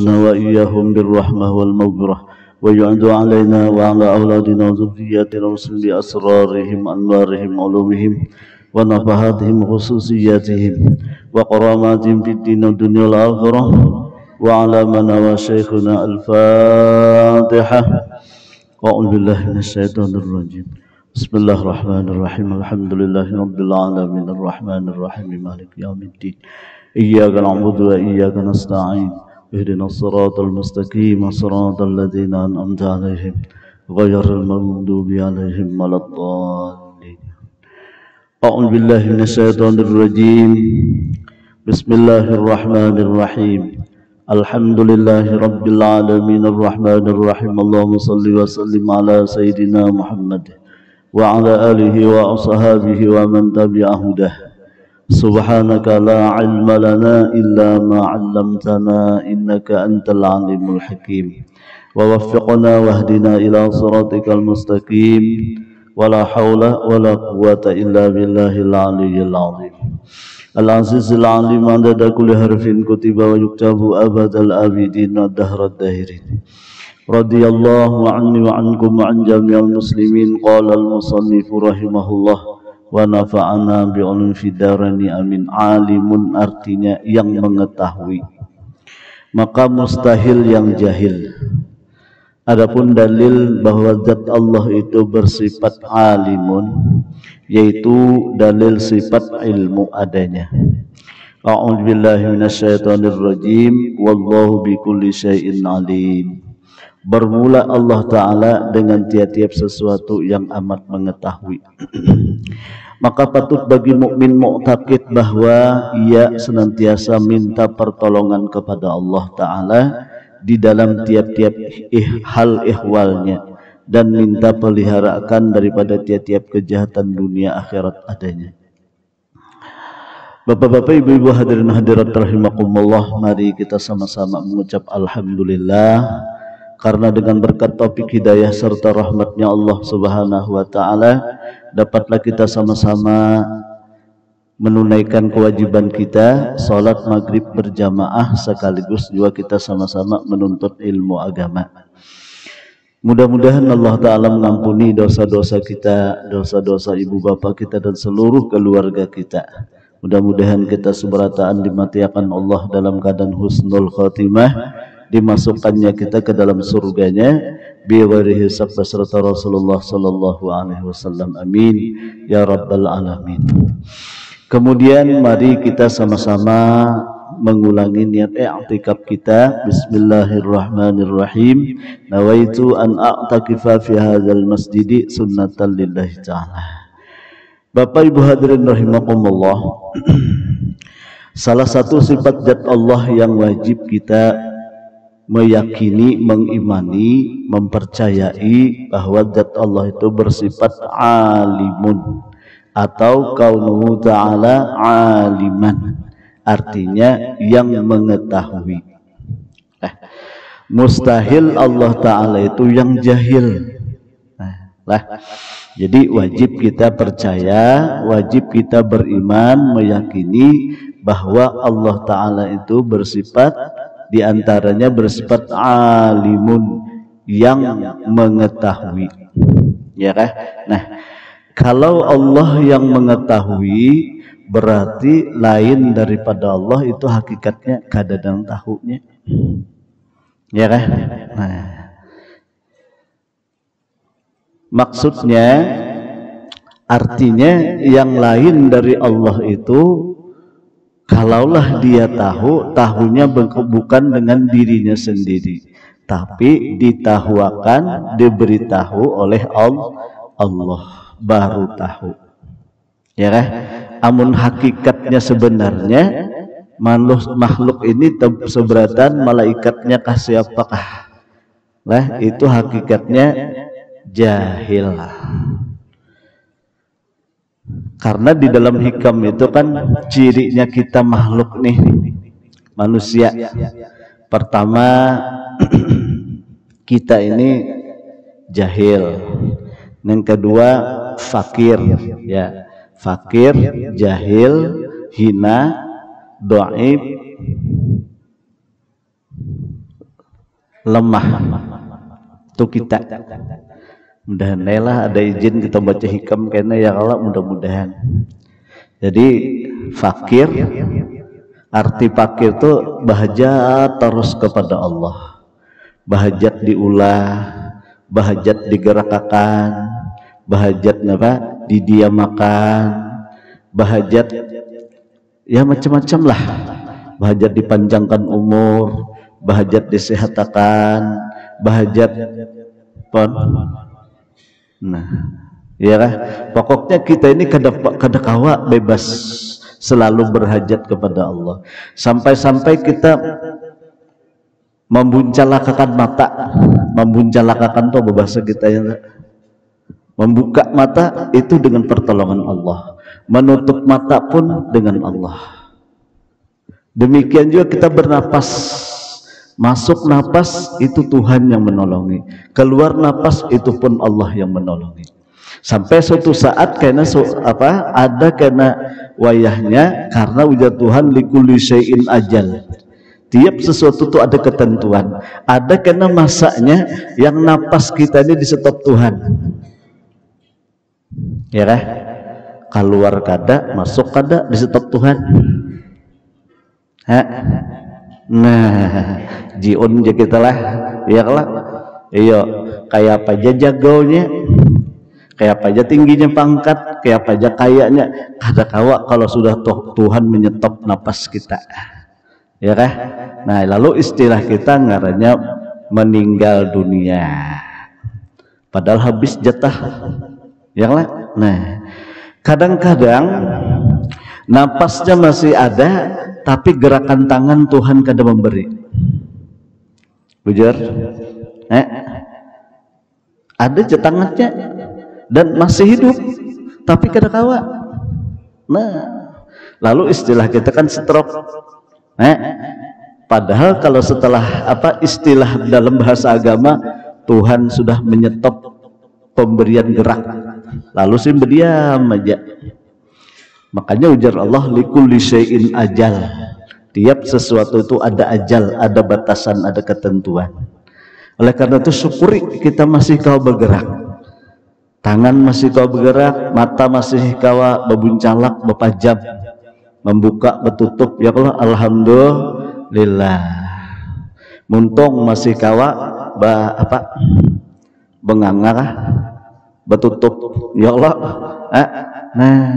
وإياهم بالرحمة والمغفرة ويعد علينا وعلى أولادنا وذرياتنا وسلم بأسرارهم أنوارهم علومهم ونفحاتهم خصوصياتهم وكراماتهم في الدين والدنيا والآخرة وعلى من هو شيخنا الفاتحة. أعوذ بالله من الشيطان الرجيم. بسم الله الرحمن الرحيم. الحمد لله رب العالمين الرحمن الرحيم مالك يوم الدين. إياك نعبد وإياك نستعين. اهدنا الصراط المستقيم صراط الذين أنعمت عليهم غير المغضوب عليهم ولا الضالين. أعوذ بالله من الشيطان الرجيم. بسم الله الرحمن الرحيم. الحمد لله رب العالمين الرحمن الرحيم. اللهم صل وسلم على سيدنا محمد وعلى آله وأصحابه ومن تبع هداه. سبحانك لا علم لنا إلا ما علمتنا إنك أنت العليم الحكيم. ووفقنا واهدنا إلى صراطك المستقيم. ولا حول ولا قوة إلا بالله العلي العظيم العزيز العليم عدد كل حرف كتب ويكتب أبد الآبدين والدهر الداهرين. رضي الله عني وعنكم وعن جميع المسلمين. قال المصنف رحمه الله wa nafa'ana bi'ulum fidarani amin. Alimun artinya yang mengetahui, maka mustahil yang jahil. Adapun dalil bahwa zat Allah itu bersifat alimun, yaitu dalil sifat ilmu adanya. A'udzu billahi minasyaitonir rajim. Wallahu bikulli syai'in alim. Bermula Allah Ta'ala dengan tiap-tiap sesuatu yang amat mengetahui. Maka patut bagi mukmin mu'taqid bahwa ia senantiasa minta pertolongan kepada Allah Ta'ala di dalam tiap-tiap hal ihwalnya, dan minta peliharaan daripada tiap-tiap kejahatan dunia akhirat adanya. Bapak-bapak, ibu-ibu, hadirin hadirat rahimakumullah, mari kita sama-sama mengucap alhamdulillah, karena dengan berkat taufik hidayah serta rahmatnya Allah Subhanahu wa Ta'ala, dapatlah kita sama-sama menunaikan kewajiban kita salat maghrib berjamaah, sekaligus juga kita sama-sama menuntut ilmu agama. Mudah-mudahan Allah Ta'ala mengampuni dosa-dosa kita, dosa-dosa ibu bapak kita dan seluruh keluarga kita. Mudah-mudahan kita seberataan dimatiakan Allah dalam keadaan husnul khotimah, dimasukkannya kita ke dalam surganya bighairi hisab beserta Rasulullah sallallahu alaihi wasallam. Amin ya rabbal alamin. Kemudian mari kita sama-sama mengulangi niat i'tikaf kita. Bismillahirrahmanirrahim. Nawaitu an a'takifa fi hadzal masjidi sunnatan lillahi ta'ala. Bapak ibu hadirin rahimakumullah, salah satu sifat zat Allah yang wajib kita meyakini, mengimani, mempercayai bahwa zat Allah itu bersifat alimun atau kaunuhu ta'ala aliman, artinya yang mengetahui. Mustahil Allah Ta'ala itu yang jahil. Jadi wajib kita percaya, wajib kita beriman, meyakini bahwa Allah Ta'ala itu bersifat, diantaranya bersifat alimun, yang mengetahui, ya kan? Nah, kalau Allah yang mengetahui, berarti lain daripada Allah itu hakikatnya kadang tahunya, ya kan? Nah, maksudnya artinya yang lain dari Allah itu, kalaulah dia tahu, tahunya bukan dengan dirinya sendiri, tapi ditahuakan, diberitahu oleh Allah, baru tahu, ya kan? Amun hakikatnya sebenarnya makhluk ini seberatan malaikatnya kah siapakah? Lah itu hakikatnya jahil. Karena di dalam hikam itu kan cirinya kita makhluk nih, manusia. Pertama, kita ini jahil. Yang kedua, fakir, ya. Fakir, jahil, hina, dhaif, lemah tuh kita. Mudah-mudahan lah ada izin kita baca hikam kena ya Allah, mudah-mudahan. Jadi fakir, arti fakir tuh bahajat terus kepada Allah, bahajat diulah, bahajat digerakkan, bahajat apa didiamakan, bahajat ya macam-macam lah, bahajat dipanjangkan umur, bahajat disehatakan, bahajat pon. Nah, ya lah. Pokoknya kita ini kada kawa bebas selalu berhajat kepada Allah. Sampai-sampai kita membuncalakakan mata, membuncalakakan tuh bahasa kita ya. Membuka mata itu dengan pertolongan Allah, menutup mata pun dengan Allah. Demikian juga kita bernapas, masuk napas itu Tuhan yang menolongi, keluar napas itu pun Allah yang menolongi. Sampai suatu saat kena ada kena wayahnya, karena ujar Tuhan likulli syai'in ajal. Tiap sesuatu itu ada ketentuan, ada kena masanya yang napas kita ini di stop Tuhan. Ya kan? Keluar kada, masuk kada, di stop Tuhan. Nah, jiun je kita lah, ya lah. Iyo, kayak apa aja jagonya, kayak apa aja tingginya pangkat, kayak apa aja kayaknya, kada kawa kalau sudah Tuhan menyetop napas kita. Ya kan? Nah, lalu istilah kita ngarannya meninggal dunia. Padahal habis jatah. Ya lah. Nah, kadang-kadang napasnya masih ada, tapi gerakan tangan Tuhan kada memberi. Bujur, ada tangannya dan masih hidup, tapi kada kawa. Nah, lalu istilah kita kan stroke. Padahal kalau setelah istilah dalam bahasa agama, Tuhan sudah menyetop pemberian gerak, lalu sih berdiam aja. Makanya ujar Allah likulli syai'in ajal. Tiap sesuatu itu ada ajal, ada batasan, ada ketentuan. Oleh karena itu syukuri kita masih kau bergerak, tangan masih kau bergerak, mata masih kau berbuncalak, berpajam, membuka, bertutup. Ya Allah, alhamdulillah. Muntung masih kau bengangar, bertutup. Ya Allah. Nah,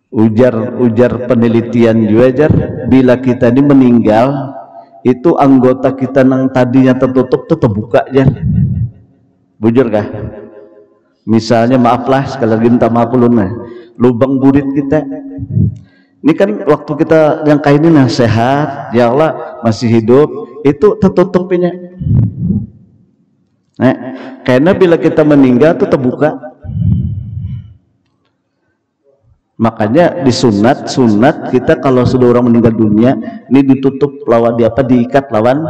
ujar penelitian juga bila kita ini meninggal itu anggota kita yang tadinya tertutup itu terbuka aja. Bujur kah? Misalnya maaflah sekali lagi minta maaf ulun, lubang burit kita ini kan waktu kita yang kayak ini sehat ya Allah masih hidup itu tertutupnya. Karena bila kita meninggal itu terbuka. Makanya di sunat kita kalau sudah orang meninggal dunia ini ditutup lawan diikat lawan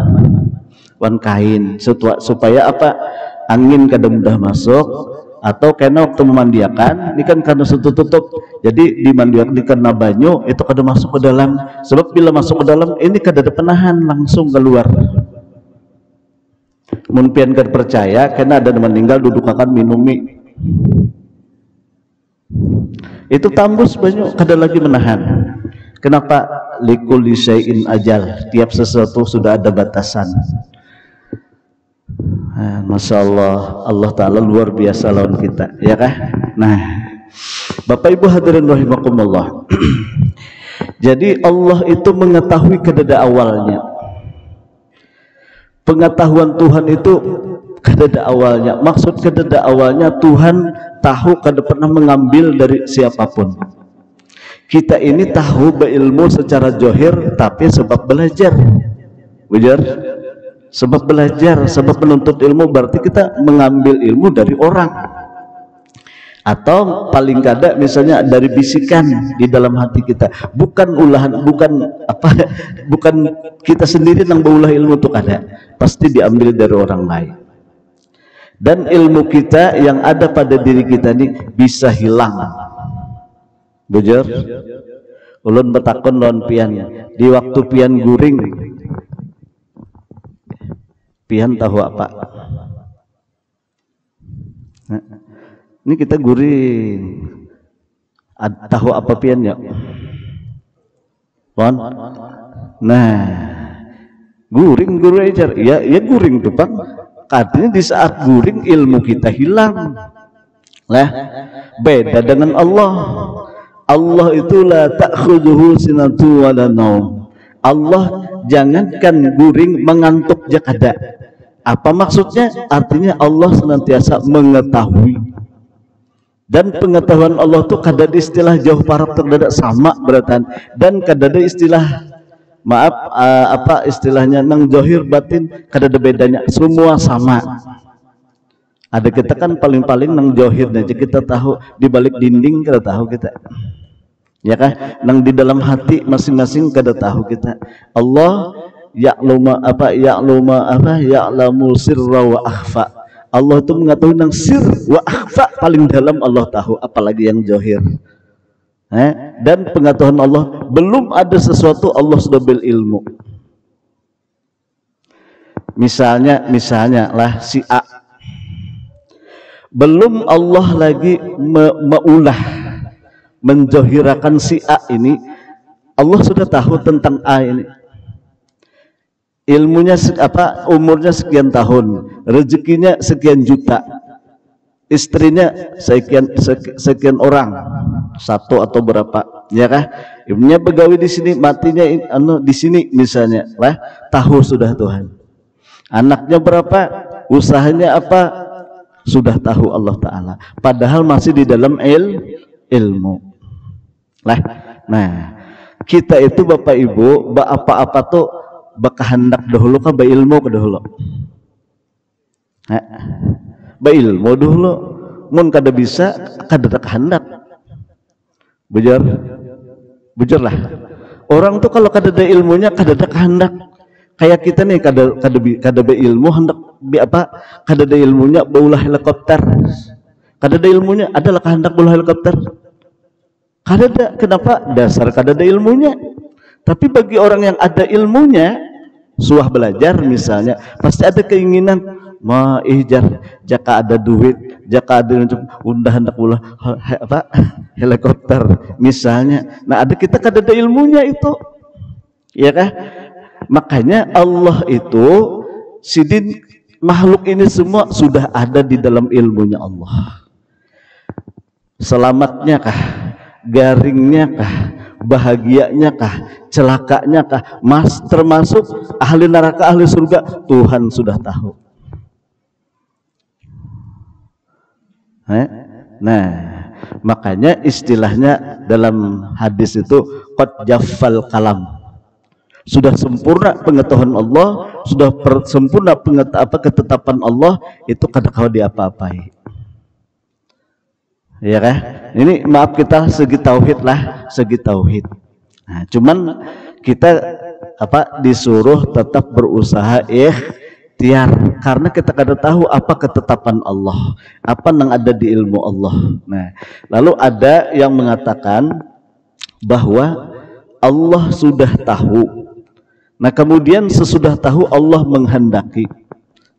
kain supaya angin kada mudah masuk, atau karena waktu memandiakan ini kan karena tutup jadi dimandiakan dikena banyu itu kada masuk ke dalam, sebab bila masuk ke dalam ini kada ada penahan langsung keluar. Mun pian kada percaya karena ada meninggal duduk akan minumi itu tambus banyak kada lagi menahan. Kenapa? Likulli syai'in ajal. Tiap sesuatu sudah ada batasan. Masya Allah, Allah Ta'ala luar biasa lawan kita, ya kah? Nah, Bapak Ibu hadirin rahimakumullah. Jadi Allah itu mengetahui kedada awalnya. Pengetahuan Tuhan itu kedada awalnya. Maksud kedada awalnya Tuhan tahu kada pernah mengambil dari siapapun. Kita ini tahu berilmu secara johir, tapi sebab belajar. Wajar? Sebab belajar, sebab menuntut ilmu, berarti kita mengambil ilmu dari orang. Atau paling kada misalnya dari bisikan di dalam hati kita. Bukan ulahan, bukan kita sendiri yang berulah ilmu itu kada. Pasti diambil dari orang lain. Dan ilmu kita yang ada pada diri kita ini bisa hilang. Bujur, ulun betakon lawan pian di waktu pian guring Pian tahu apa? Nah, ini kita guring. Tahu apa pian ya? Pon? Nah, guring guru ajar. Ya guring tuh Pak. Katanya di saat guring ilmu kita hilang. Lah, beda dengan Allah. Allah itu la ta'khudhuhu sinatu wa la naum. Allah jangankan guring mengantuk jakada. Apa maksudnya? Artinya Allah senantiasa mengetahui. Dan pengetahuan Allah itu kadada istilah jauh parab terdadak sama beratan, dan kadada istilah apa istilahnya nang zohir batin kadada bedanya, semua sama. Ada kita kan paling-paling nang zohir aja kita tahu, di balik dinding kita tahu kita, ya kan? Nang di dalam hati masing-masing kada tahu kita. Allah ya'lamu sirra wa akhfa. Allah itu mengetahui yang sir wa akhfa, paling dalam Allah tahu, apalagi yang zahir. Dan pengetahuan Allah, belum ada sesuatu Allah sudah berilmu. Misalnya lah si A, belum Allah lagi meulah menzohirakan si A ini, Allah sudah tahu tentang A ini. Ilmunya umurnya sekian tahun, rezekinya sekian juta, istrinya sekian orang, satu atau berapa, ya kah? Ilmunya pegawai di sini, matinya di sini misalnya, lah tahu sudah Tuhan. Anaknya berapa, usahanya apa, sudah tahu Allah Ta'ala. Padahal masih di dalam ilmu. Lah, nah kita itu Bapak Ibu, apa-apa tuh bakahandak dahulu kan ilmu ke dahulu. Ilmu dahulu, mun kada bisa kada kehendak. Bujur lah. Orang tuh kalau kada ada ilmunya kada ada kehendak. Kayak kita nih kada ilmu hendak kada ada ilmunya baulah helikopter. Kada ada ilmunya adalah kehendak baulah helikopter. Kada ada, kenapa? Dasar kada ada ilmunya. Tapi bagi orang yang ada ilmunya, suah belajar misalnya, pasti ada keinginan jaka ada duit, jaka ada undah hendak ulah helikopter misalnya. Nah, ada kita kada ada ilmunya itu, ya kah? Makanya Allah itu sidin makhluk ini semua sudah ada di dalam ilmunya Allah. Selamatnya kah, garingnya kah, bahagianya kah, celakanya kah, termasuk ahli neraka ahli surga, Tuhan sudah tahu. Nah, makanya istilahnya dalam hadis itu qad jaffal kalam, sudah sempurna pengetahuan Allah, sudah sempurna ketetapan Allah, itu kada kau diapa-apai. Ya kan? Ini maaf kita segi tauhid lah, segi tauhid. Nah, cuman kita disuruh tetap berusaha ikhtiar, karena kita kada tahu apa ketetapan Allah, apa yang ada di ilmu Allah. Nah, lalu ada yang mengatakan bahwa Allah sudah tahu. Nah, kemudian sesudah tahu Allah menghendaki.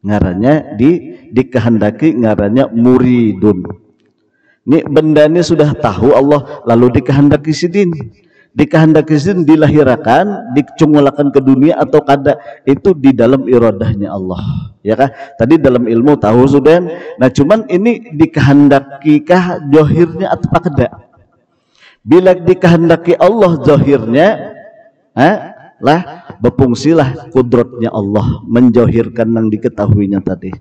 Ngarannya dikehendaki, ngarannya muridun. Ini benda ini sudah tahu Allah, lalu dikehendaki sidin. Dikehendaki sidin dilahirkan, dicungulakan ke dunia atau kada, itu di dalam iradahnya Allah. Ya kan? Tadi dalam ilmu tahu sudah. Nah, cuman ini dikehendaki kah zahirnya atau kada? Bila dikehendaki Allah zahirnya, lah berfungsilah kudratnya Allah menjahirkan yang diketahuinya tadi.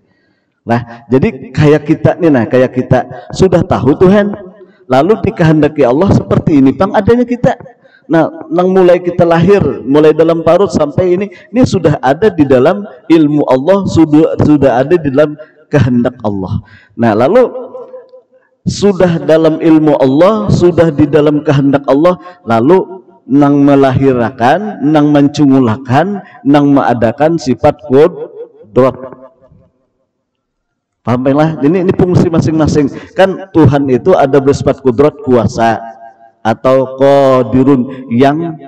Nah, jadi kayak kita nih, kayak kita sudah tahu Tuhan, lalu dikehendaki Allah seperti ini pang adanya kita. Nah, nang mulai kita lahir, mulai dalam parut sampai ini sudah ada di dalam ilmu Allah, sudah ada di dalam kehendak Allah. Nah, lalu sudah dalam ilmu Allah, sudah di dalam kehendak Allah, lalu nang melahirkan, nang mencungulakan, nang mengadakan sifat qudrat. Pahamlah, ini fungsi masing-masing. Kan Tuhan itu ada bersifat kudrat, kuasa, atau qadirun, yang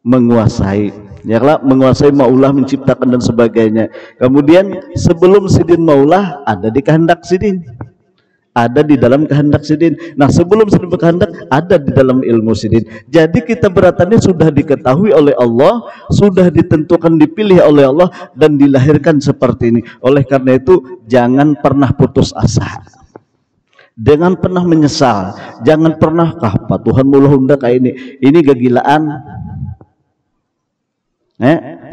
menguasai. ya lah, menguasai maulah, menciptakan dan sebagainya. Kemudian sebelum sidin maulah ada di kehendak sidin, ada di dalam kehendak sidin. Nah, sebelum sidin berkehendak ada di dalam ilmu sidin. Jadi kita beratannya sudah diketahui oleh Allah, sudah ditentukan, dipilih oleh Allah, dan dilahirkan seperti ini. Oleh karena itu jangan pernah putus asa, jangan pernah menyesal, jangan pernah apa Tuhan mula undang kayak ini kegilaan.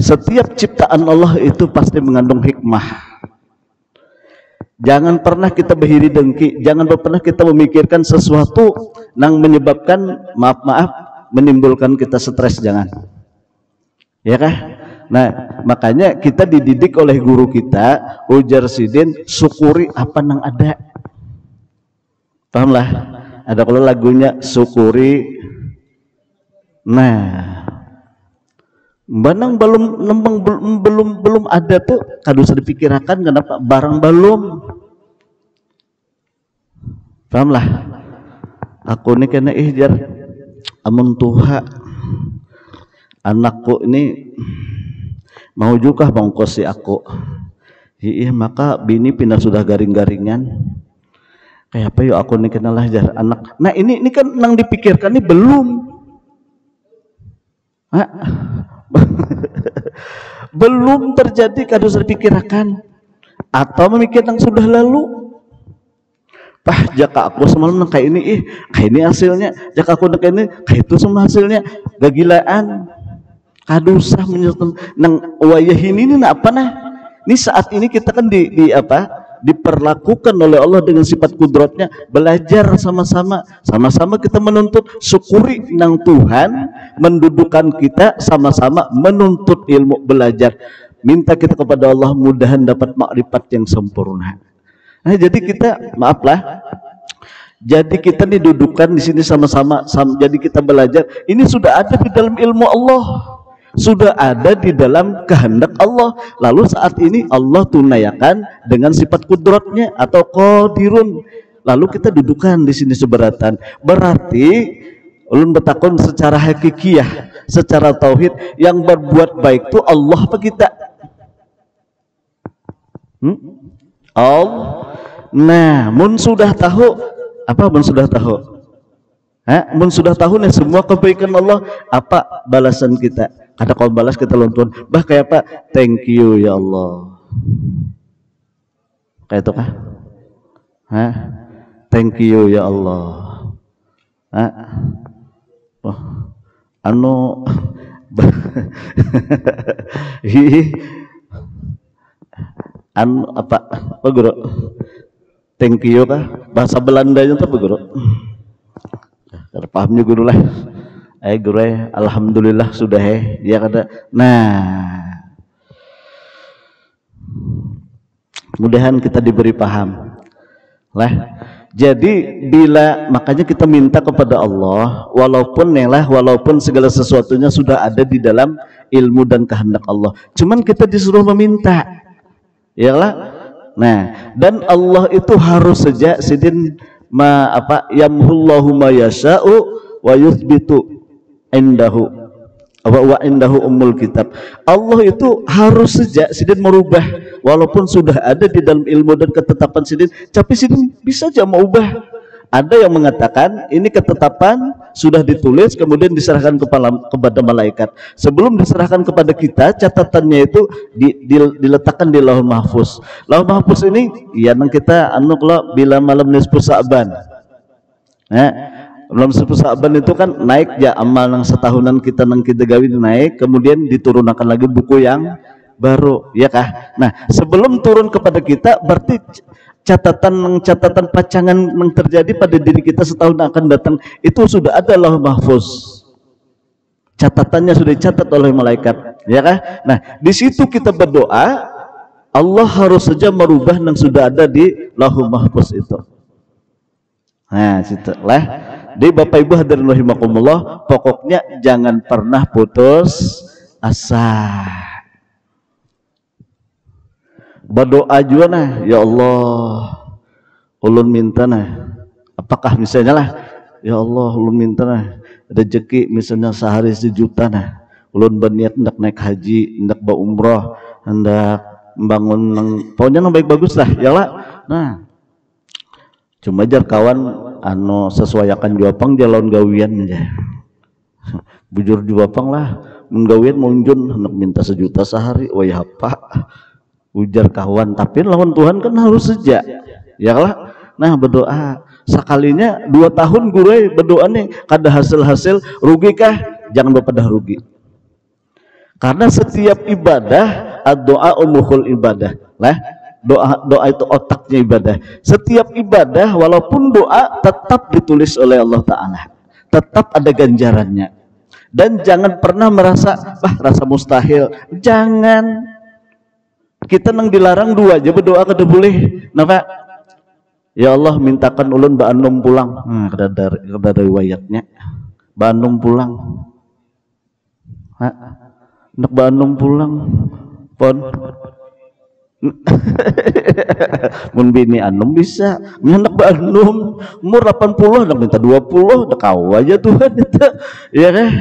Setiap ciptaan Allah itu pasti mengandung hikmah. Jangan pernah kita berhiri dengki, jangan pernah kita memikirkan sesuatu yang menyebabkan maaf menimbulkan kita stres, jangan. Ya kah? Nah, makanya kita dididik oleh guru kita, ujar sidin, syukuri apa yang ada. Pahamlah? Ada kalau lagunya syukuri. Nah, Banang belum ada tuh kadu usah dipikirkan, kenapa barang belum. Pahamlah? Aku ini kena jar amun tuha anakku ini mau juga bangkosi aku. Iya, maka bini pindah sudah garing-garingan. Kayak apa yuk aku ini kena jar anak. Nah ini kan nang dipikirkan ini belum. Belum terjadi kadu usah dipikirkan, atau memikirkan sudah lalu. Pah, jaka aku semalam kayak ini, kayak ini hasilnya. Jaka aku kayak ini, kayak itu semua hasilnya. Gagilaan, kadu usah menyertai nang wayah ini apa nah? Ini saat ini kita kan diperlakukan oleh Allah dengan sifat kudratnya, belajar sama-sama kita menuntut, syukuri nang Tuhan mendudukan kita sama-sama menuntut ilmu, belajar, minta kita kepada Allah mudahan dapat makrifat yang sempurna. Nah, jadi kita jadi kita didudukan di sini sama-sama, jadi kita belajar, ini sudah ada di dalam ilmu Allah, sudah ada di dalam kehendak Allah. Lalu saat ini Allah tunaikan dengan sifat kudratnya atau qadirun. Lalu kita dudukan di sini seberatan. Berarti ulun bertakun secara hakikiyah, secara tauhid, yang berbuat baik itu Allah apa kita? Allah. Nah, mun sudah tahu apa? Mun sudah tahu? Mun sudah tahu nih semua kebaikan Allah, apa balasan kita? Ada kau balas kita lontuan, bah kayak apa? Thank you ya Allah. Kayak itu kah? Thank you ya Allah. Oh, apa guru? Thank you kah? Bahasa Belandanya tuh apa guru? Pahamnya guru lah. Guru, alhamdulillah sudah dia kata. Nah, mudahan kita diberi paham lah. Jadi makanya kita minta kepada Allah, walaupun segala sesuatunya sudah ada di dalam ilmu dan kehendak Allah, cuman kita disuruh meminta, ya lah. Nah, dan Allah itu harus saja sidin yamhullahu ma yasha'u wa yuthbitu indahu wa indahu ummul kitab. Allah itu harus saja sidin merubah, walaupun sudah ada di dalam ilmu dan ketetapan sidin, tapi sidin bisa saja mengubah. Ada yang mengatakan ini ketetapan sudah ditulis kemudian diserahkan kepada malaikat. Sebelum diserahkan kepada kita, catatannya itu diletakkan di Lauhul Mahfuz. Lauhul Mahfuz ini ya nang kita bila malam nisfu Sa'ban. Malam nisfu Sa'ban itu kan naik ya amal nang setahunan kita nang kita gawi naik, kemudian diturunkan lagi buku yang baru, ya kah? Nah, sebelum turun kepada kita berarti catatan pacangan yang terjadi pada diri kita setahun akan datang itu sudah ada Lauhul Mahfuz. Catatannya sudah dicatat oleh malaikat, ya kah? Nah, di situ kita berdoa, Allah harus saja merubah yang sudah ada di Lauhul Mahfuz itu. Nah, situlah. Di Bapak Ibu hadirin rahimakumullah, pokoknya jangan pernah putus asa. Berdoa juga nah, ya Allah, ulun minta nah, apakah misalnya lah, ya Allah ulun minta nah rezeki misalnya sehari 1 juta nah, ulun berniat hendak naik haji, hendak umroh, hendak membangun pokoknya yang baik bagus lah ya lah. Nah cuma jar kawan anu sesuaikan juapang jalan gawian aja bujur juapang lah menggawian munjun hendak minta 1 juta sehari wah apa ujar kawan tapi lawan Tuhan kan harus sejak ya lah. Nah berdoa sekalinya 2 tahun gue berdoa nih kada hasil rugi kah? Jangan pada rugi karena setiap ibadah doa umuhul ibadah lah. Doa itu otaknya ibadah. Setiap ibadah walaupun doa tetap ditulis oleh Allah Ta'ala, tetap ada ganjarannya. Dan jangan pernah merasa rasa mustahil. Jangan. Kita nang dilarang 2 aja berdoa kada boleh. Napa? Ya Allah mintakan ulun Mbak Anum pulang. Kada riwayatnya. Mbak Anum pulang. Nak Mbak Anum pulang. Pon. Mun bini Anum bisa nyenak Anum umur 80 nak minta 20 dah kau aja Tuhan itu ya kan.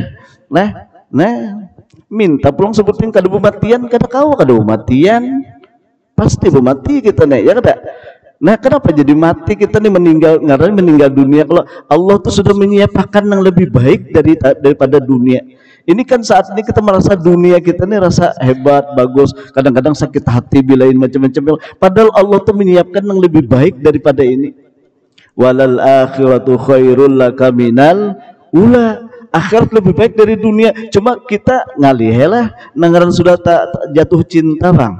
Nah minta pulang sebutin kada pematian kada kau kada pematian pasti pemati kita nih ya kada. Nah kenapa jadi mati kita nih meninggal dunia kalau Allah tuh sudah menyiapkan yang lebih baik daripada dunia. Ini kan saat ini kita merasa dunia kita ini rasa hebat, bagus, kadang-kadang sakit hati, bilain macam-macam. Padahal Allah tuh menyiapkan yang lebih baik daripada ini. Walal akhiratu khairul laka minal ula. Akhirat lebih baik dari dunia. Cuma kita ngalih lah, nangaran sudah tak jatuh cinta bang.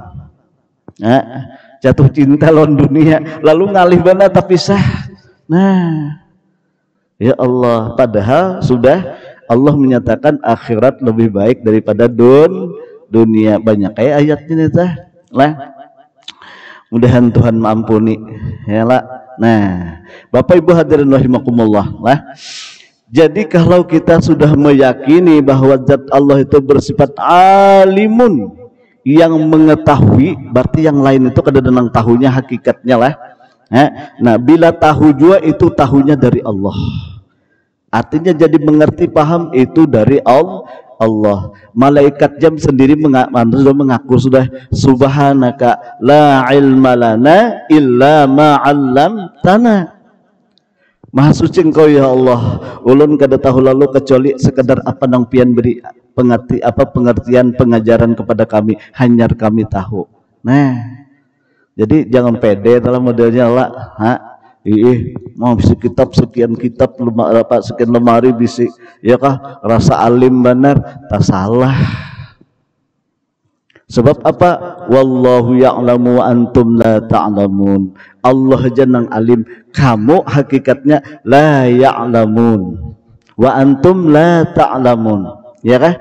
Jatuh cinta lawan dunia, lalu ngalih bana tapi sah. Nah, ya Allah, padahal sudah Allah menyatakan akhirat lebih baik daripada dunia. Banyak kayak ayatnya nih tah lah. Mudahan Tuhan mengampuni ya lah. Nah Bapak Ibu hadirin rahimakumullah lah. Jadi kalau kita sudah meyakini bahwa zat Allah itu bersifat alimun yang mengetahui, berarti yang lain itu kada denang tahunya hakikatnya lah. Nah bila tahu jua itu tahunya dari Allah. Artinya jadi mengerti paham itu dari Allah. Malaikat jam sendiri mengaku sudah subhanaka la ilma lana illa ma 'allamtana. Maha suci Engkau ya Allah. Ulun kada tahu lalu kecuali sekedar apa nang pian beri pengertian pengajaran kepada kami, hanya kami tahu. Nah, jadi jangan pede dalam modelnya lah. Mau bisi kitab sekian kitab sekian lemari bisi ya kah rasa alim benar tak salah. Sebab apa? Wallahu ya'lamu wa antum la ta'lamun. Allah janang alim, kamu hakikatnya la ya'lamun wa antum la ta'lamun. Ya kah?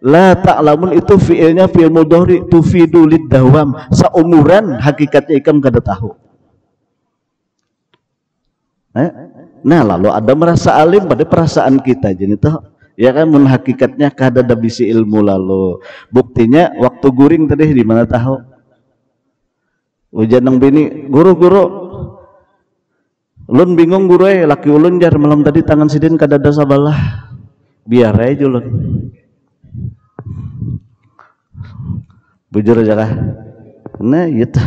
La ta'lamun itu fiilnya fiil mudhari tufidu lid dawam. Saumuran hakikatnya ikam kada tahu. Nah lalu ada merasa alim pada perasaan kita jadi toh ya kan mun hakikatnya kada ada bisi ilmu lalu buktinya waktu guring tadi di mana tahu ujian nang bini guru ulun bingung guru laki ulun jar malam tadi tangan sidin kada ada sabalah biar aja ulun bujur aja lah. Nah gitu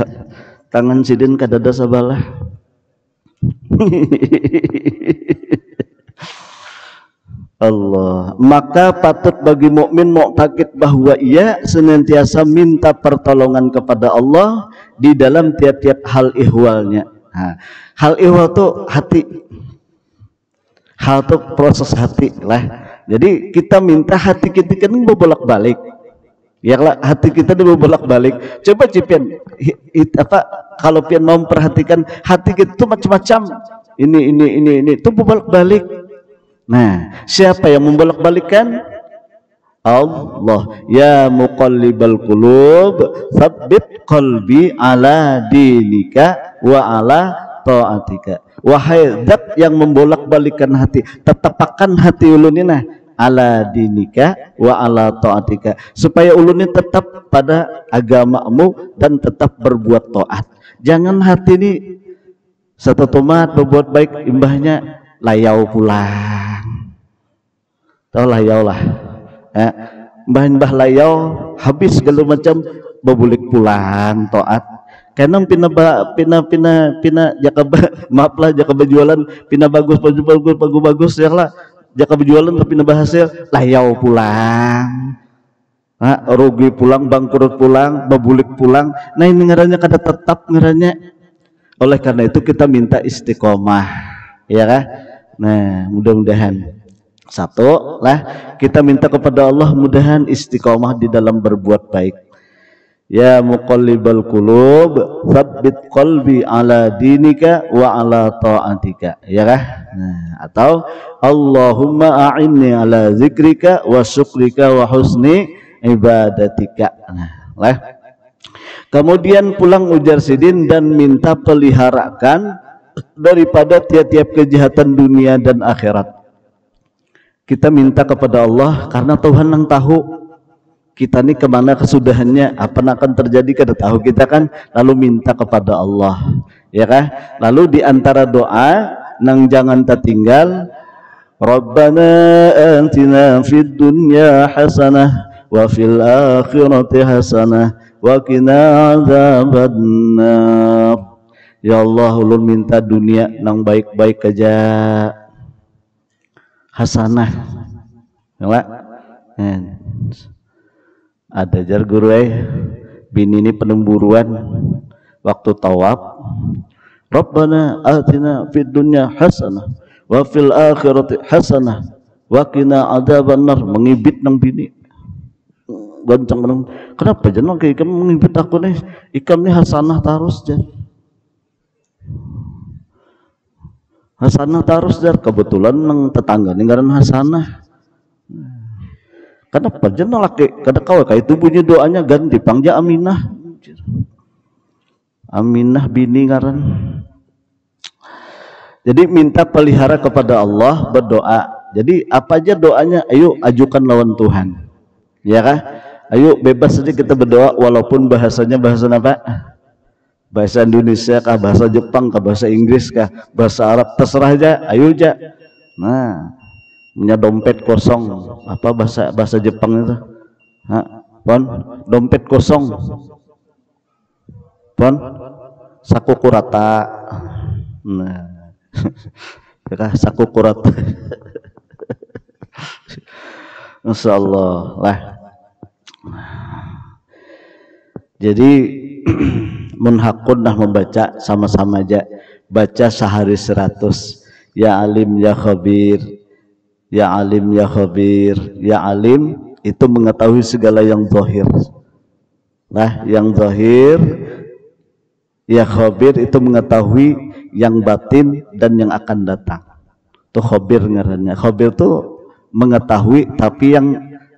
tangan sidin kada ada sabalah. Allah, maka patut bagi mukmin mu'taqid bahwa ia senantiasa minta pertolongan kepada Allah di dalam tiap-tiap hal ihwalnya. Hal ihwal itu hati, hal itu proses hati lah. Jadi kita minta hati kita kan bolak-balik. Ya lah, hati kita bolak-balik. Coba cipian kalau pian mau memperhatikan hati kita itu macam-macam. Ini itu bolak-balik. Nah, siapa yang membolak-balikkan? Allah. Ya muqallibal qulub, tsabbit qalbi ala dinika wa ala taatika. Wahai zat yang membolak-balikkan hati, tetapkan hati ulun ini ala dinika wa ala taatika, supaya ulun ini tetap pada agamamu dan tetap berbuat taat. Jangan hati ini satu tomat berbuat baik imbahnya layau pulang. Tahu layau lah. mbah layau habis segala macam babulik pulang toat karena pina jaka maaf lah jaka berjualan pina bagus ya lah jaka berjualan tapi pina berhasil layau pulang rugi pulang bangkrut pulang babulik pulang. Nah ini ngarannya kada tetap ngarannya. Oleh karena itu kita minta istiqomah ya kan. Nah mudah-mudahan satu lah kita minta kepada Allah mudahan istiqomah di dalam berbuat baik. Ya muqallibal qulub tsabbit qalbi ala dinika wa ala ta'atika ya kah. Nah, atau Allahumma a'inni ala zikrika wa syukrika wa husni ibadatika. Nah, lah. Kemudian pulang ujar Sidin dan minta peliharakan daripada tiap-tiap kejahatan dunia dan akhirat. Kita minta kepada Allah karena Tuhan yang tahu kita ini kemana kesudahannya, apa yang akan terjadi kada tahu kita kan, lalu minta kepada Allah ya kah. Lalu diantara doa nang jangan tertinggal Rabbana atina fid dunya hasanah wa fil akhirati hasanah wa qina adzabannar. Ya Allah ulun minta dunia nang baik-baik aja hasanah ya ada jar guru bini ini penemburuan waktu tawaf Rabbana atina fid dunya hasanah wa fil akhirati hasanah wa qina adzabannar mengibit nang bini goncang nang kenapa jeneng kayak ikam mengibit aku nih ikam nih hasanah terus jar hasanah terus jar kebetulan nang tetangga nih ngaran hasanah. Kenapa jeneng laki kada kau kayak itu bunyi doanya ganti pangja Aminah. Aminah bini ngaran. Jadi minta pelihara kepada Allah berdoa. Jadi apa aja doanya ayo ajukan lawan Tuhan. Ya kah? Ayo bebas saja kita berdoa walaupun bahasanya bahasa apa? Bahasa Indonesia kah, bahasa Jepang kah, bahasa Inggris kah, bahasa Arab terserah aja, ayo aja. Nah, punya dompet kosong, apa bahasa Jepang itu? Pon, dompet kosong. Pon, saku kurata. Nah, saku kurata. Masya Allah lah. Jadi munhakun nah membaca sama-sama aja baca sehari 100 ya alim ya khabir ya alim ya khabir ya alim itu mengetahui segala yang zahir nah yang zahir ya khabir itu mengetahui yang batin dan yang akan datang tuh khabir ngarannya khabir tuh mengetahui tapi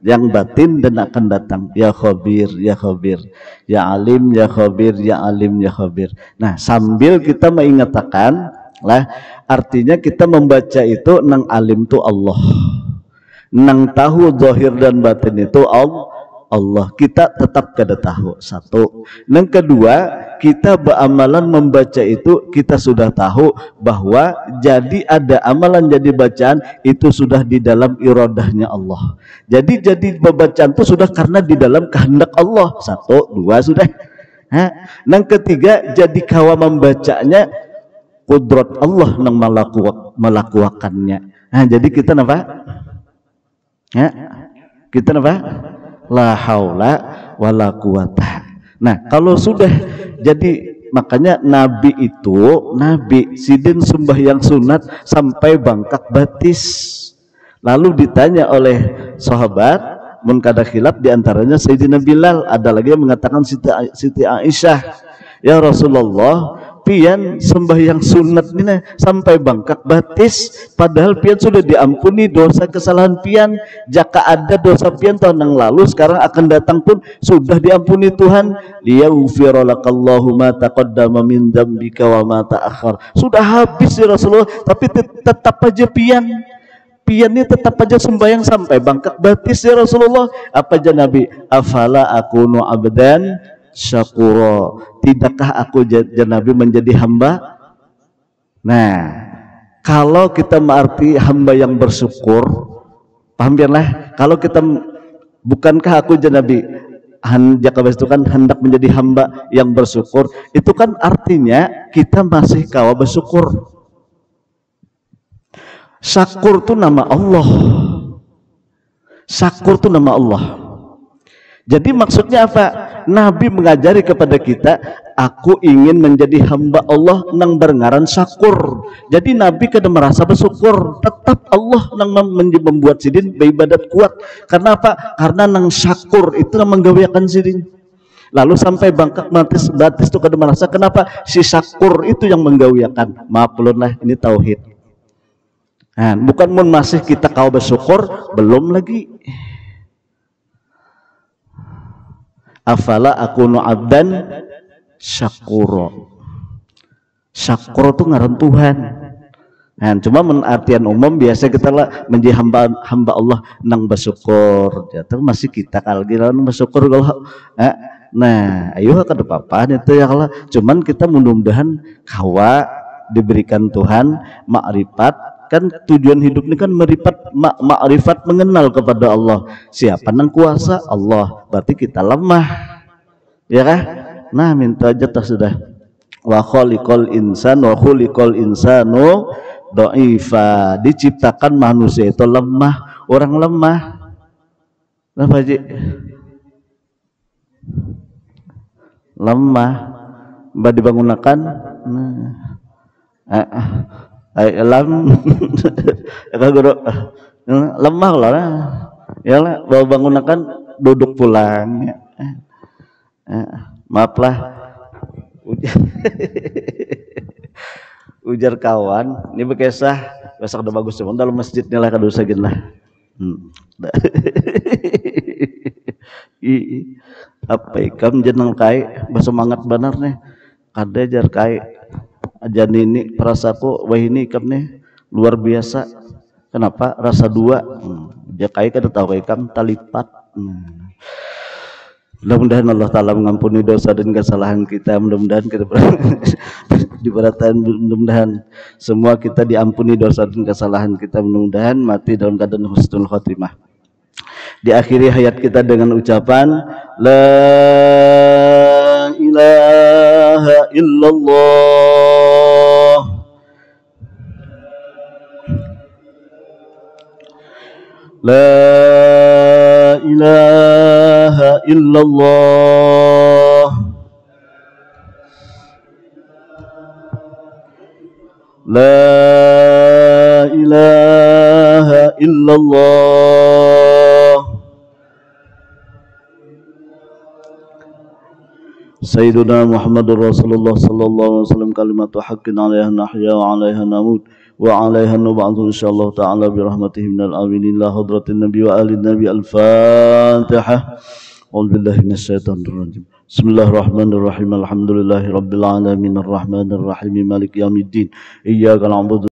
yang batin dan akan datang ya khabir ya khabir ya alim ya khabir ya alim ya khabir. Nah sambil kita mengatakan lah artinya kita membaca itu nang alim tu Allah nang tahu zahir dan batin itu Allah kita tetap kada tahu satu. Yang kedua kita beramalan membaca itu kita sudah tahu bahwa jadi ada amalan jadi bacaan itu sudah di dalam iradahnya Allah. Jadi pembacaan itu sudah karena di dalam kehendak Allah. Satu, dua sudah. Yang ketiga jadi kawa membacanya kudrat Allah yang melakukannya. Nah, jadi kita apa? Kita apa? La haula wala quwata. Nah, kalau sudah jadi makanya Nabi itu Sidin sembahyang sunat sampai bangkak batis. Lalu ditanya oleh sahabat mun kada khilaf diantaranya Sayyidina Bilal, ada lagi yang mengatakan Siti Aisyah, ya Rasulullah pian sembahyang sunat ini sampai bangkak batis padahal pian sudah diampuni dosa kesalahan pian jika ada dosa pian tahun yang lalu sekarang akan datang pun sudah diampuni Tuhan liyaghfira lakallahu ma taqaddama min dzambika wa ma ta'akhkhar sudah habis ya Rasulullah tapi tetap aja pian ini tetap aja sembahyang sampai bangkak batis ya Rasulullah apa aja Nabi afala akunu abdan syakura tidakkah aku Nabi menjadi hamba? Nah kalau kita mengerti hamba yang bersyukur paham biarlah kalau kita Bukankah aku Nabi jika itu kan hendak menjadi hamba yang bersyukur, itu kan artinya kita masih kawa bersyukur. Syakur itu nama Allah. Syakur itu nama Allah. Jadi maksudnya apa? Nabi mengajari kepada kita, aku ingin menjadi hamba Allah nang berengaran syakur. Jadi Nabi kada merasa bersyukur, tetap Allah nang membuat sidin beribadat kuat. Karena apa? Karena nang syakur itu nang menggawiakan sidin. Lalu sampai bangkak batis itu kada merasa, kenapa? Si syakur itu yang menggawiakan. Maaf belum lah, ini tauhid. Nah, bukan mun masih kita kau bersyukur, belum lagi. Afala akunu abdan syakuro. Syakuro itu ngaran Tuhan. Nah, cuma artian umum biasa kita lah menjadi hamba Allah nang bersyukur. Ya, masih kita kalau bersyukur kalau nah, ayo ke depan itu ya kalau cuman kita mudah-mudahan kawa diberikan Tuhan makrifat. Kan tujuan hidup ini kan makrifat mengenal kepada Allah. Siapa nang kuasa? Allah. Berarti kita lemah, ya kan? Nah, minta aja tak sudah. Wa khuliqal insanu dha'ifa. Diciptakan manusia itu lemah, orang lemah. Apa Haji? Lemah. Mbak dibangunakan. Alam guru lemah lah ya lah, bawa bangunakan duduk pulang maaflah ujar kawan ini bekesah besok udah bagus cuma dalam masjidnya lah kada usah lah apa ikam jeneng kai bersemangat benar nih kada jar kai aja ini perasaku wah ini ikam nih luar biasa. Kenapa? Rasa dua. Dia kai kada tahu ikam talipat. Mudah-mudahan Allah Ta'ala mengampuni dosa dan kesalahan kita. Mudah-mudahan kita diberatan. Mudah-mudahan semua kita diampuni dosa dan kesalahan kita. Mudah-mudahan mati dalam keadaan husnul khotimah. Diakhiri hayat kita dengan ucapan La ilaha illallah. La ilaha illallah. La ilaha illallah. Sayyiduna Muhammadur Rasulullah sallallahu alaihi wasallam kalimatu haqqin 'alaiha nahya wa 'alaiha namut wa 'alaiha nub'atsu insyaallah ta'ala bi rahmatihi minal aminin la hadratin nabi wa ali nabi al-fatihah. A'udzubillahi minasyaitonir rajim. Bismillahirrahmanirrahim. Alhamdulillahi rabbil alamin arrahmanir rahim maliki yaumiddin. Iyyaka na'budu